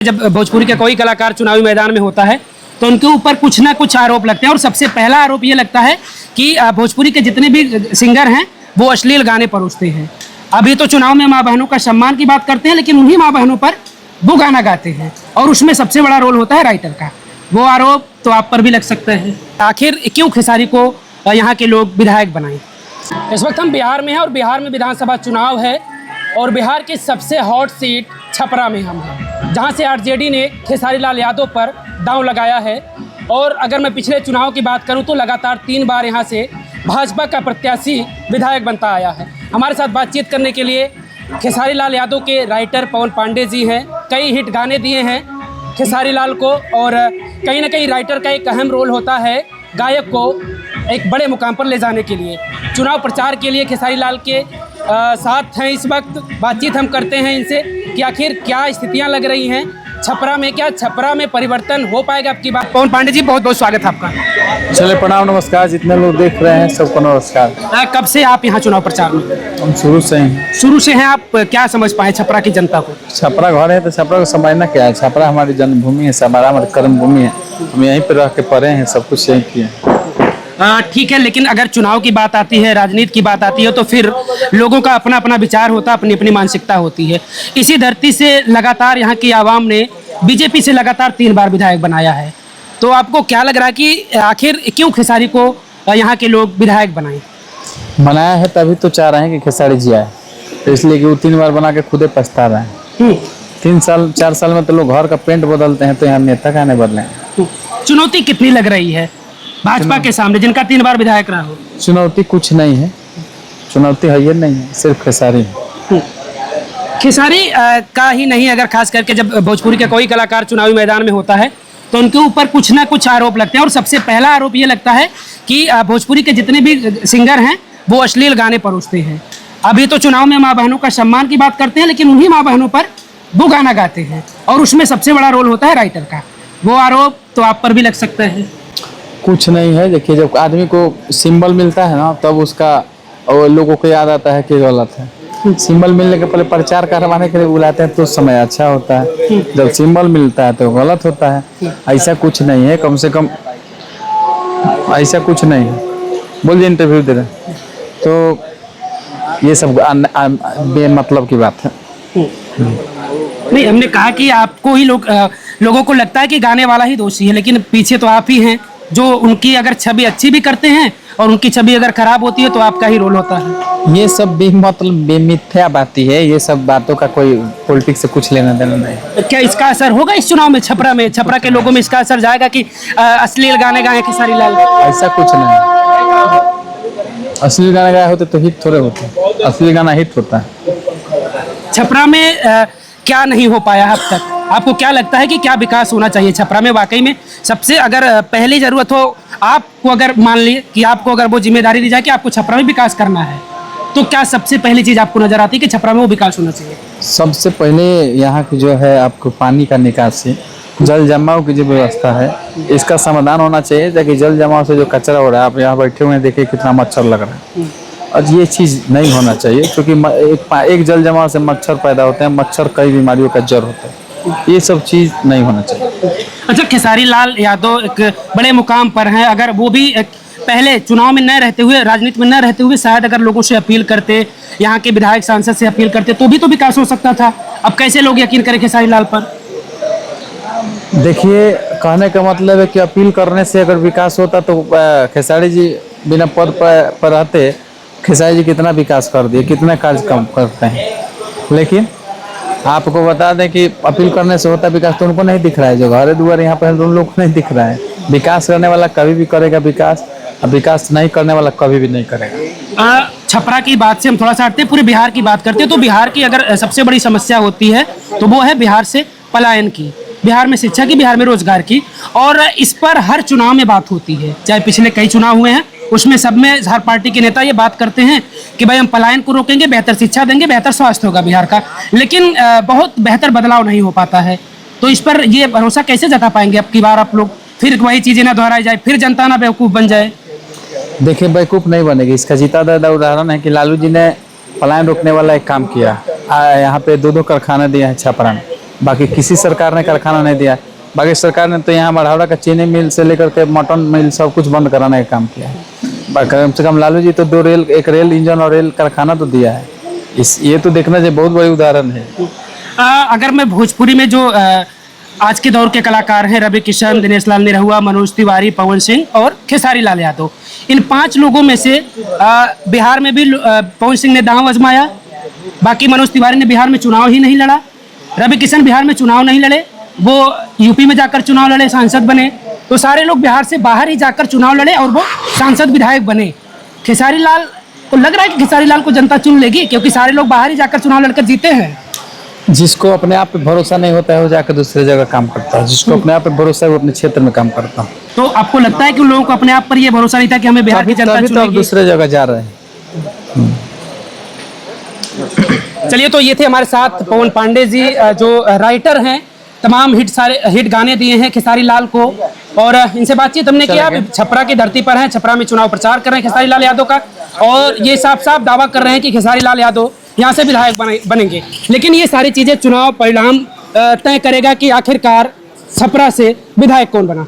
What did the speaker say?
जब भोजपुरी के कोई कलाकार चुनावी मैदान में होता है तो उनके ऊपर कुछ ना कुछ आरोप लगते हैं और सबसे पहला आरोप ये लगता है कि भोजपुरी के जितने भी सिंगर हैं वो अश्लील गाने परोसते हैं। अभी तो चुनाव में माँ बहनों का सम्मान की बात करते हैं, लेकिन उन्हीं माँ बहनों पर वो गाना गाते हैं और उसमें सबसे बड़ा रोल होता है राइटर का। वो आरोप तो आप पर भी लग सकता है। आखिर क्यों खेसारी को यहाँ के लोग विधायक बनाए? इस वक्त हम बिहार में हैं और बिहार में विधानसभा चुनाव है और बिहार की सबसे हॉट सीट छपरा में हम हैं, जहां से आरजेडी ने खेसारी लाल यादव पर दांव लगाया है। और अगर मैं पिछले चुनाव की बात करूं तो लगातार 3 बार यहां से भाजपा का प्रत्याशी विधायक बनता आया है। हमारे साथ बातचीत करने के लिए खेसारी लाल यादव के राइटर पवन पांडे जी हैं। कई हिट गाने दिए हैं खेसारी लाल को और कहीं ना कहीं राइटर का एक अहम रोल होता है गायक को एक बड़े मुकाम पर ले जाने के लिए। चुनाव प्रचार के लिए खेसारी लाल के साथ हैं इस वक्त। बातचीत हम करते हैं इनसे कि आखिर क्या स्थितियां लग रही हैं छपरा में, क्या छपरा में परिवर्तन हो पाएगा आपकी बात? पवन पांडे जी, बहुत बहुत स्वागत है आपका। चले प्रणाम, नमस्कार। जितने लोग देख रहे हैं सबको नमस्कार। कब से आप यहाँ चुनाव प्रचार में? हम शुरू से हैं। शुरू से हैं। आप क्या समझ पाए छपरा की जनता को? छपरा घर है तो छपरा को समझना क्या है। छपरा हमारी जन्मभूमि है, छपरा हमारी कर्म भूमि है। हम यहीं पर रह के पढ़े हैं, सब कुछ यहीं किए हैं। ठीक है, लेकिन अगर चुनाव की बात आती है, राजनीति की बात आती है तो फिर लोगों का अपना अपना विचार होता है, अपनी अपनी मानसिकता होती है। इसी धरती से लगातार यहाँ की आवाम ने बीजेपी से लगातार 3 बार विधायक बनाया है। तो आपको क्या लग रहा है कि आखिर क्यों खेसारी को यहाँ के लोग विधायक बनाए? बनाया है तभी तो चाह रहे हैं कि खेसारी जी आए, तो इसलिए कि वो 3 बार बना के खुदे पछता रहे हैं। 3 साल 4 साल में तो लोग घर का पेंट बदलते हैं, तो यहाँ नेता का नहीं बदले। चुनौती कितनी लग रही है भाजपा के सामने, जिनका 3 बार विधायक रहा हो? चुनौती कुछ नहीं है, चुनौती है ये नहीं है, सिर्फ खेसारी है। खेसारी का ही नहीं, अगर खास करके जब भोजपुरी का कोई कलाकार चुनावी मैदान में होता है तो उनके ऊपर कुछ ना कुछ आरोप लगते हैं और सबसे पहला आरोप ये लगता है कि भोजपुरी के जितने भी सिंगर हैं वो अश्लील गाने परोसते हैं। अभी तो चुनाव में माँ बहनों का सम्मान की बात करते हैं, लेकिन उन्हीं माँ बहनों पर वो गाना गाते हैं और उसमें सबसे बड़ा रोल होता है राइटर का। वो आरोप तो आप पर भी लग सकता है। कुछ नहीं है। देखिए, जब आदमी को सिंबल मिलता है ना, तब उसका और लोगों को याद आता है कि गलत है। सिंबल मिलने के पहले प्रचार करवाने के लिए बुलाते हैं तो समय अच्छा होता है, जब सिंबल मिलता है तो गलत होता है। ऐसा कुछ नहीं है, कम से कम ऐसा कुछ नहीं है। बोलिए, इंटरव्यू दे रहे तो ये सब बेमतलब की बात है। नहीं, हमने कहा कि आपको ही लोगों को लगता है कि गाने वाला ही दोषी है, लेकिन पीछे तो आप ही हैं जो उनकी अगर छवि अच्छी भी करते हैं और उनकी छवि अगर खराब होती है तो आपका ही रोल होता है। ये सब बेमिथ्या बातें है, ये सब बातों का कोई पॉलिटिक्स से कुछ लेना देना नहीं। क्या इसका असर होगा इस चुनाव में छपरा में? छपरा के लोगों में इसका असर जाएगा कि अश्लील गाने गाए खेसारी लाल? ऐसा कुछ नहीं। असली गाना गाए होते तो हिट थोड़े होते, असली गाना हिट होता है। छपरा में क्या नहीं हो पाया अब तक? आपको क्या लगता है कि क्या विकास होना चाहिए छपरा में? वाकई में सबसे अगर पहली जरूरत हो आपको, अगर मान लीजिए कि आपको अगर वो जिम्मेदारी दी जाए कि आपको छपरा में विकास करना है, तो क्या सबसे पहली चीज आपको नजर आती है कि छपरा में वो विकास होना चाहिए? सबसे पहले यहाँ की जो है आपको पानी का निकासी, जल जमाव की जो व्यवस्था है, इसका समाधान होना चाहिए। ताकि जल जमाव से जो कचरा हो रहा है, आप यहाँ बैठे हुए हैं, देखिए कितना मच्छर लग रहा है, और ये चीज़ नहीं होना चाहिए। क्योंकि एक जल जमाव से मच्छर पैदा होते हैं, मच्छर कई बीमारियों का जड़ होता है। ये सब चीज़ नहीं होना चाहिए। अच्छा, खेसारी लाल यादव एक बड़े मुकाम पर हैं। अगर वो भी पहले चुनाव में न रहते हुए, राजनीति में न रहते हुए, शायद अगर लोगों से अपील करते, यहाँ के विधायक सांसद से अपील करते तो भी तो विकास हो सकता था। अब कैसे लोग यकीन करें खेसारी लाल पर? देखिए, कहने का मतलब है कि अपील करने से अगर विकास होता तो खेसारी जी बिना पद पर रहते, खेसारी जी कितना विकास कर दिए, कितना कार्य कम करते हैं। लेकिन आपको बता दें कि अपील करने से होता विकास, तो उनको नहीं दिख रहा है। जो घर दुआर यहाँ पर उन लोगों को नहीं दिख रहा है। विकास करने वाला कभी भी करेगा विकास, और विकास नहीं करने वाला कभी भी नहीं करेगा। छपरा की बात से हम थोड़ा सा हटते हैं, पूरे बिहार की बात करते हैं। तो बिहार की अगर सबसे बड़ी समस्या होती है तो वो है बिहार से पलायन की, बिहार में शिक्षा की, बिहार में रोजगार की। और इस पर हर चुनाव में बात होती है, चाहे पिछले कई चुनाव हुए हैं, उसमें सब में हर पार्टी के नेता ये बात करते हैं कि भाई हम पलायन को रोकेंगे, बेहतर शिक्षा देंगे, बेहतर स्वास्थ्य होगा बिहार का। लेकिन बहुत बेहतर बदलाव नहीं हो पाता है। तो इस पर ये भरोसा कैसे जता पाएंगे अब की बार आप लोग? फिर वही चीज़ें ना दोहराई जाए, फिर जनता ना बेवकूफ़ बन जाए। देखिए, बेवकूफ़ नहीं बनेगी। इसका जीता दादा उदाहरण है कि लालू जी ने पलायन रोकने वाला एक काम किया। यहाँ पे 2 कारखाना दिए हैं छपरा में। बाकी किसी सरकार ने कारखाना नहीं दिया है। बाकी सरकार ने तो यहाँ मढ़ौरा का चीनी मिल से लेकर के मटन मिल सब कुछ बंद कराने का काम किया है। कम से कम लालू जी तो एक रेल इंजन और रेल कारखाना तो दिया है। ये तो देखना चाहिए, बहुत बड़ी उदाहरण है। अगर मैं भोजपुरी में जो आज के दौर के कलाकार हैं, रवि किशन, दिनेश लाल निरहुआ, मनोज तिवारी, पवन सिंह और खेसारी लाल यादव, इन 5 लोगों में से बिहार में भी पवन सिंह ने दांव आजमाया। बाकी मनोज तिवारी ने बिहार में चुनाव ही नहीं लड़ा, रवि किशन बिहार में चुनाव नहीं लड़े, वो यूपी में जाकर चुनाव लड़े, सांसद बने। तो सारे लोग बिहार से बाहर ही जाकर चुनाव लड़े और वो सांसद विधायक बने। खेसारी लाल को लग रहा है कि खेसारी लाल को जनता चुन लेगी, क्योंकि सारे लोग बाहर ही जाकर चुनाव लड़कर जीते हैं। जिसको अपने आप पे भरोसा नहीं होता है वो जाकर दूसरी जगह काम करता है, जिसको अपने आप पे भरोसा है वो अपने क्षेत्र में काम करता है। तो आपको लगता है कि उन लोगों को अपने आप पर ये भरोसा नहीं था कि हमें बिहार की जनता तभी तो अब चुनेगी? दूसरे जगह जा रहे हैं। चलिए, तो ये थे हमारे साथ पवन पांडे जी, जो राइटर हैं, तमाम हिट गाने दिए हैं खेसारी लाल को, और इनसे बातचीत हमने किया। छपरा की धरती पर हैं, छपरा में चुनाव प्रचार कर रहे हैं खेसारी लाल यादव का, और ये साफ साफ दावा कर रहे हैं कि खेसारी लाल यादव यहाँ से विधायक बनेंगे। लेकिन ये सारी चीजें चुनाव परिणाम तय करेगा कि आखिरकार छपरा से विधायक कौन बना।